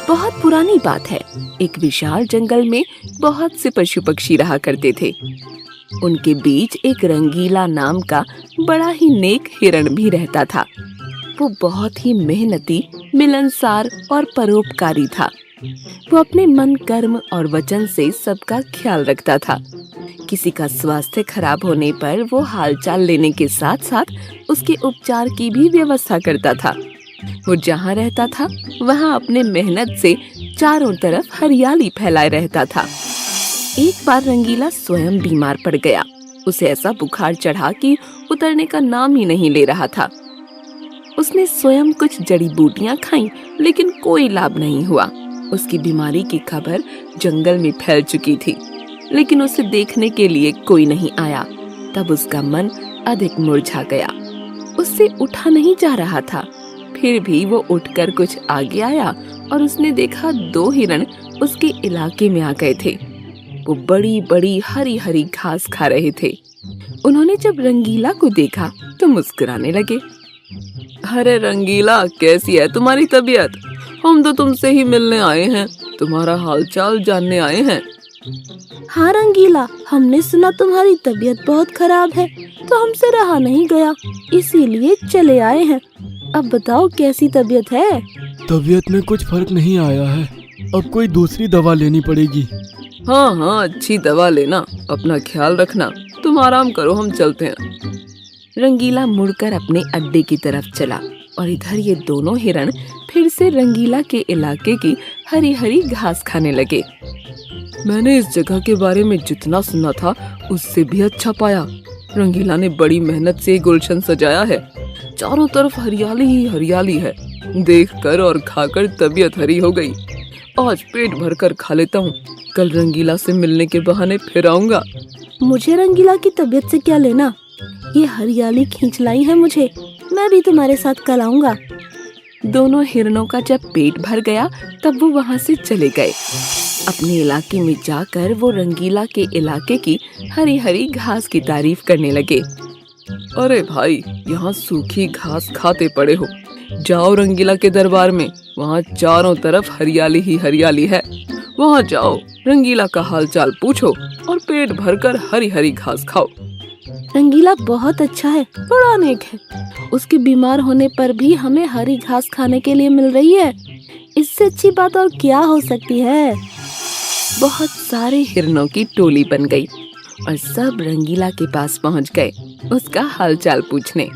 बहुत पुरानी बात है। एक विशाल जंगल में बहुत से पशु पक्षी रहा करते थे। उनके बीच एक रंगीला नाम का बड़ा ही नेक हिरण भी रहता था। वो बहुत ही मेहनती, मिलनसार और परोपकारी था। वो अपने मन, कर्म और वचन से सबका ख्याल रखता था। किसी का स्वास्थ्य खराब होने पर वो हालचाल लेने के साथ साथ उसके उपचार की भी व्यवस्था करता था। वो जहाँ रहता था वहाँ अपने मेहनत से चारों तरफ हरियाली फैलाए रहता था। एक बार रंगीला स्वयं बीमार पड़ गया। उसे ऐसा बुखार चढ़ा कि उतरने का नाम ही नहीं ले रहा था। उसने स्वयं कुछ जड़ी बूटियां खाईं, लेकिन कोई लाभ नहीं हुआ। उसकी बीमारी की खबर जंगल में फैल चुकी थी, लेकिन उसे देखने के लिए कोई नहीं आया। तब उसका मन अधिक मुरझा गया। उससे उठा नहीं जा रहा था। फिर भी वो उठकर कुछ आगे आया और उसने देखा 2 हिरण उसके इलाके में आ गए थे। वो बड़ी बड़ी हरी हरी घास खा रहे थे। उन्होंने जब रंगीला को देखा तो मुस्कुराने लगे। अरे रंगीला, कैसी है तुम्हारी तबीयत? हम तो तुमसे ही मिलने आए हैं, तुम्हारा हालचाल जानने आए हैं। हाँ रंगीला, हमने सुना तुम्हारी तबीयत बहुत खराब है, तो हमसे रहा नहीं गया, इसीलिए चले आए हैं। अब बताओ कैसी तबीयत है? तबीयत में कुछ फर्क नहीं आया है, अब कोई दूसरी दवा लेनी पड़ेगी। हाँ, अच्छी दवा लेना, अपना ख्याल रखना। तुम आराम करो, हम चलते हैं। रंगीला मुड़कर अपने अड्डे की तरफ चला और इधर ये दोनों हिरण फिर से रंगीला के इलाके की हरी हरी घास खाने लगे। मैंने इस जगह के बारे में जितना सुना था उससे भी अच्छा पाया। रंगीला ने बड़ी मेहनत से गुलशन सजाया है। चारों तरफ हरियाली ही हरियाली है। देखकर और खाकर तबीयत हरी हो गई। आज पेट भरकर खा लेता हूँ, कल रंगीला से मिलने के बहाने फिर आऊंगा। मुझे रंगीला की तबीयत से क्या लेना? ये हरियाली खींच लाई है मुझे। मैं भी तुम्हारे साथ कल आऊंगा। दोनों हिरणों का जब पेट भर गया तब वो वहाँ से चले गए। अपने इलाके में जाकर वो रंगीला के इलाके की हरी हरी घास की तारीफ करने लगे। अरे भाई, यहाँ सूखी घास खाते पड़े हो। जाओ रंगीला के दरबार में, वहाँ चारों तरफ हरियाली ही हरियाली है। वहाँ जाओ, रंगीला का हालचाल पूछो और पेट भरकर हरी हरी घास खाओ। रंगीला बहुत अच्छा है, बड़ा नेक है। उसके बीमार होने पर भी हमें हरी घास खाने के लिए मिल रही है। इससे अच्छी बात और क्या हो सकती है? बहुत सारे हिरणों की टोली बन गई और सब रंगीला के पास पहुंच गए उसका हालचाल पूछने।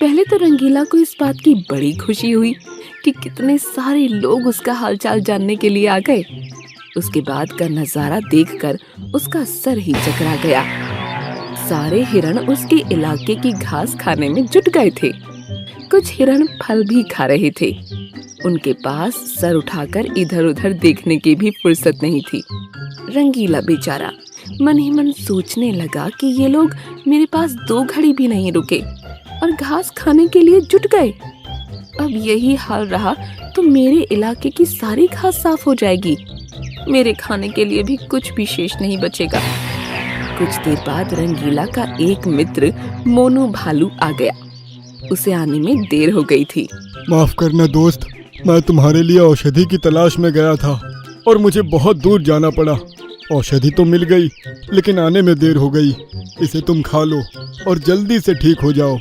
पहले तो रंगीला को इस बात की बड़ी खुशी हुई कि कितने सारे लोग उसका हालचाल जानने के लिए आ गए। उसके बाद का नजारा देखकर उसका सर ही चकरा गया। सारे हिरण उसके इलाके की घास खाने में जुट गए थे। कुछ हिरण फल भी खा रहे थे। उनके पास सर उठाकर इधर उधर देखने की भी फुर्सत नहीं थी। रंगीला बेचारा मन ही मन सोचने लगा कि ये लोग मेरे पास 2 घड़ी भी नहीं रुके और घास खाने के लिए जुट गए। अब यही हाल रहा तो मेरे इलाके की सारी घास साफ हो जाएगी। मेरे खाने के लिए भी कुछ भी शेष नहीं बचेगा। कुछ देर बाद रंगीला का एक मित्र मोनू भालू आ गया। उसे आने में देर हो गई थी। माफ करना दोस्त, मैं तुम्हारे लिए औषधि की तलाश में गया था और मुझे बहुत दूर जाना पड़ा। औषधि तो मिल गई, लेकिन आने में देर हो गई। इसे तुम खा लो और जल्दी से ठीक हो जाओ।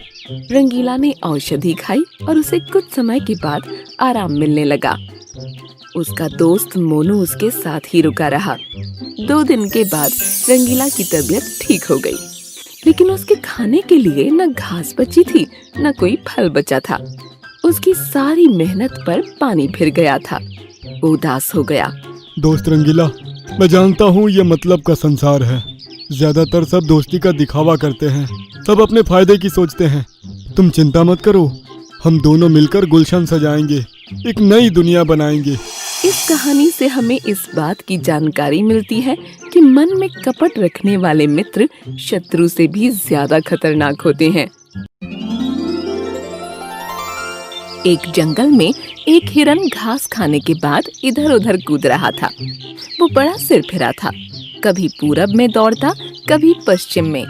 रंगीला ने औषधि खाई और उसे कुछ समय के बाद आराम मिलने लगा। उसका दोस्त मोनू उसके साथ ही रुका रहा। 2 दिन के बाद रंगीला की तबीयत ठीक हो गई, लेकिन उसके खाने के लिए न घास बची थी न कोई फल बचा था। उसकी सारी मेहनत पर पानी फिर गया था। वो उदास हो गया। दोस्त रंगीला, मैं जानता हूँ ये मतलब का संसार है। ज्यादातर सब दोस्ती का दिखावा करते हैं, सब अपने फायदे की सोचते हैं। तुम चिंता मत करो, हम दोनों मिलकर गुलशन सजाएंगे, एक नई दुनिया बनाएंगे। इस कहानी से हमें इस बात की जानकारी मिलती है कि मन में कपट रखने वाले मित्र शत्रु से भी ज्यादा खतरनाक होते हैं। एक जंगल में एक हिरन घास खाने के बाद इधर उधर कूद रहा था। वो बड़ा सिरफिरा था। कभी पूरब में दौड़ता, कभी पश्चिम में,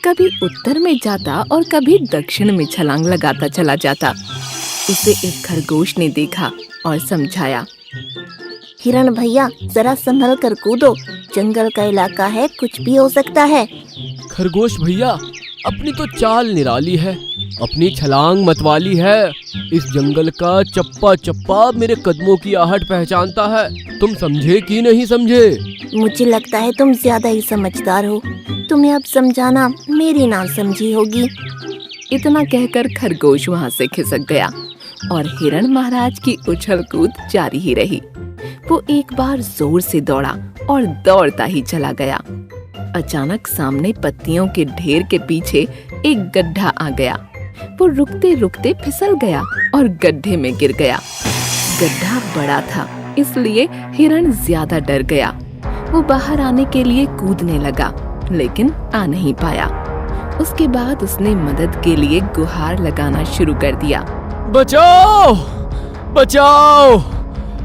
कभी उत्तर में जाता और कभी दक्षिण में छलांग लगाता चला जाता। उसे एक खरगोश ने देखा और समझाया, हिरण भैया जरा संभल कर कूदो, जंगल का इलाका है, कुछ भी हो सकता है। खरगोश भैया, अपनी तो चाल निराली है, अपनी छलांग मतवाली है। इस जंगल का चप्पा चप्पा मेरे कदमों की आहट पहचानता है। तुम समझे कि नहीं समझे? मुझे लगता है तुम ज्यादा ही समझदार हो, तुम्हें अब समझाना मेरी ना समझी होगी। इतना कहकर खरगोश वहाँ से खिसक गया और हिरण महाराज की उछल कूद जारी ही रही। वो एक बार जोर से दौड़ा और दौड़ता ही चला गया। अचानक सामने पत्तियों के ढेर के पीछे एक गड्ढा आ गया। वो रुकते रुकते फिसल गया और गड्ढे में गिर गया। गड्ढा बड़ा था, इसलिए हिरण ज्यादा डर गया। वो बाहर आने के लिए कूदने लगा, लेकिन आ नहीं पाया। उसके बाद उसने मदद के लिए गुहार लगाना शुरू कर दिया। बचाओ, बचाओ,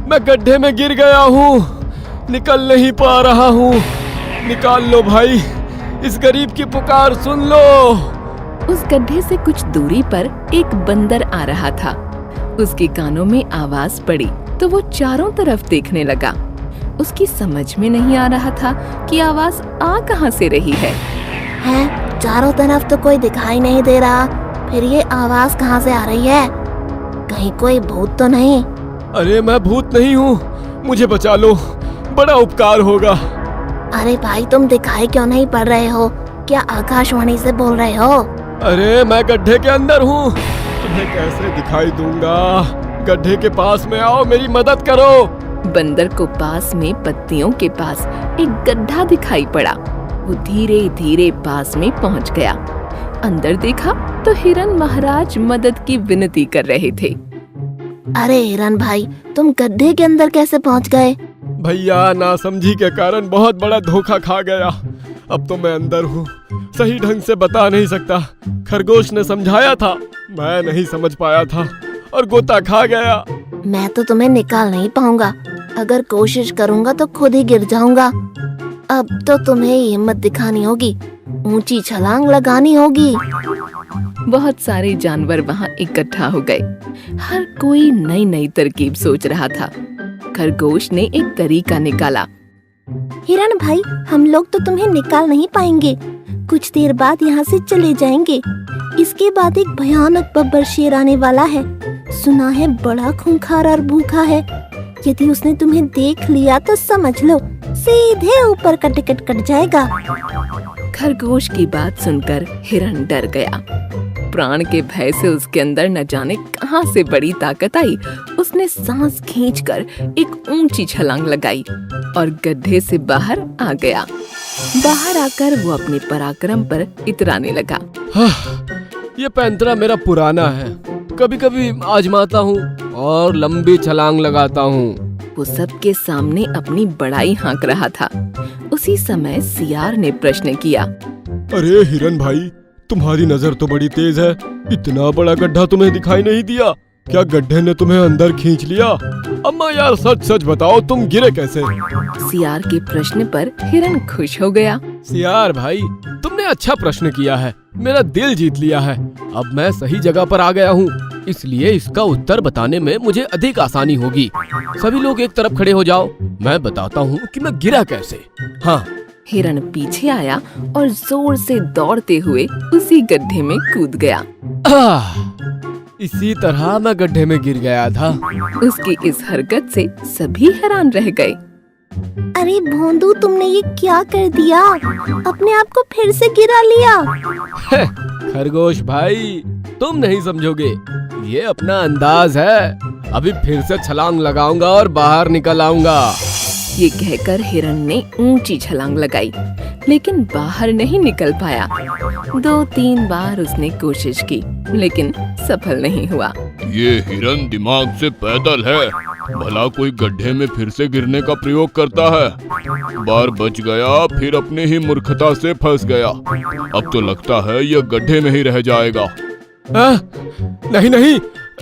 मैं गड्ढे में गिर गया हूँ, निकल नहीं पा रहा हूँ, निकाल लो भाई, इस गरीब की पुकार सुन लो। उस गड्ढे से कुछ दूरी पर एक बंदर आ रहा था। उसके कानों में आवाज पड़ी तो वो चारों तरफ देखने लगा। उसकी समझ में नहीं आ रहा था कि आवाज आ कहाँ से रही है। हैं, चारों तरफ तो कोई दिखाई नहीं दे रहा, फिर ये आवाज कहाँ से आ रही है? कहीं कोई भूत तो नहीं? अरे मैं भूत नहीं हूँ, मुझे बचा लो, बड़ा उपकार होगा। अरे भाई, तुम दिखाई क्यों नहीं पड़ रहे हो? क्या आकाशवाणी से बोल रहे हो? अरे मैं गड्ढे के अंदर हूँ, तुम्हें कैसे दिखाई दूंगा? गड्ढे के पास में आओ, मेरी मदद करो। बंदर को पास में पत्तियों के पास एक गड्ढा दिखाई पड़ा। वो धीरे धीरे पास में पहुंच गया। अंदर देखा तो हिरण महाराज मदद की विनती कर रहे थे। अरे हिरण भाई, तुम गड्ढे के अंदर कैसे पहुंच गए? भैया, नासमझी के कारण बहुत बड़ा धोखा खा गया। अब तो मैं अंदर हूँ, सही ढंग से बता नहीं सकता। खरगोश ने समझाया था, मैं नहीं समझ पाया था और गोता खा गया। मैं तो तुम्हें निकाल नहीं पाऊंगा, अगर कोशिश करूंगा तो खुद ही गिर जाऊंगा। अब तो तुम्हें हिम्मत दिखानी होगी, ऊंची छलांग लगानी होगी। बहुत सारे जानवर वहाँ इकट्ठा हो गए। हर कोई नई नई तरकीब सोच रहा था। खरगोश ने एक तरीका निकाला। हिरण भाई, हम लोग तो तुम्हें निकाल नहीं पाएंगे, कुछ देर बाद यहाँ से चले जाएंगे। इसके बाद एक भयानक बब्बर शेर आने वाला है, सुना है बड़ा खूंखार और भूखा है। यदि उसने तुम्हें देख लिया तो समझ लो सीधे ऊपर का टिकट कट जाएगा। खरगोश की बात सुनकर हिरण डर गया। प्राण के भय से उसके अंदर न जाने कहां से बड़ी ताकत आई। उसने सांस खींचकर एक ऊंची छलांग लगाई और गड्ढे से बाहर आ गया। बाहर आकर वो अपने पराक्रम पर इतराने लगा। ये पैंतरा मेरा पुराना है, कभी कभी आजमाता हूँ और लंबी छलांग लगाता हूँ। वो सबके सामने अपनी बड़ाई हाँक रहा था। उसी समय सियार ने प्रश्न किया। अरे हिरण भाई, तुम्हारी नजर तो बड़ी तेज है, इतना बड़ा गड्ढा तुम्हें दिखाई नहीं दिया? क्या गड्ढे ने तुम्हें अंदर खींच लिया? अम्मा यार, सच सच बताओ, तुम गिरे कैसे? सियार के प्रश्न पर हिरण खुश हो गया। सियार भाई, तुमने अच्छा प्रश्न किया है, मेरा दिल जीत लिया है। अब मैं सही जगह पर आ गया हूँ, इसलिए इसका उत्तर बताने में मुझे अधिक आसानी होगी। सभी लोग एक तरफ खड़े हो जाओ, मैं बताता हूँ कि मैं गिरा कैसे। हाँ। हिरण पीछे आया और जोर से दौड़ते हुए उसी गड्ढे में कूद गया। इसी तरह मैं गड्ढे में गिर गया था। उसकी इस हरकत से सभी हैरान रह गए। अरे भोंदू, तुमने ये क्या कर दिया? अपने आप को फिर से गिरा लिया। खरगोश भाई, तुम नहीं समझोगे, ये अपना अंदाज है। अभी फिर से छलांग लगाऊंगा और बाहर निकल आऊंगा। ये कहकर हिरण ने ऊंची छलांग लगाई, लेकिन बाहर नहीं निकल पाया। 2-3 बार उसने कोशिश की, लेकिन सफल नहीं हुआ। ये हिरण दिमाग से पैदल है, भला कोई गड्ढे में फिर से गिरने का प्रयोग करता है। बार बच गया, फिर अपने ही मूर्खता से फंस गया। अब तो लगता है यह गड्ढे में ही रह जाएगा। नहीं नहीं,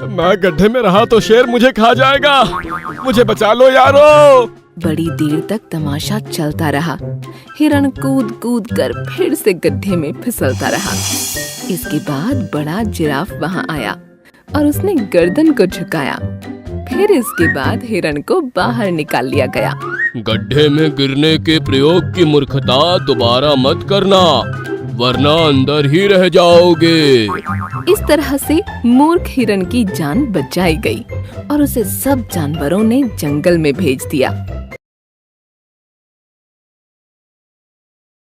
मैं गड्ढे में रहा तो शेर मुझे खा जाएगा, मुझे बचा लो यारो। बड़ी देर तक तमाशा चलता रहा। हिरण कूद कूद कर फिर से गड्ढे में फिसलता रहा। इसके बाद बड़ा जिराफ वहां आया और उसने गर्दन को झुकाया। फिर इसके बाद हिरण को बाहर निकाल लिया गया। गड्ढे में गिरने के प्रयोग की मूर्खता दोबारा मत करना, वरना अंदर ही रह जाओगे। इस तरह से मूर्ख हिरण की जान बचाई गई और उसे सब जानवरों ने जंगल में भेज दिया।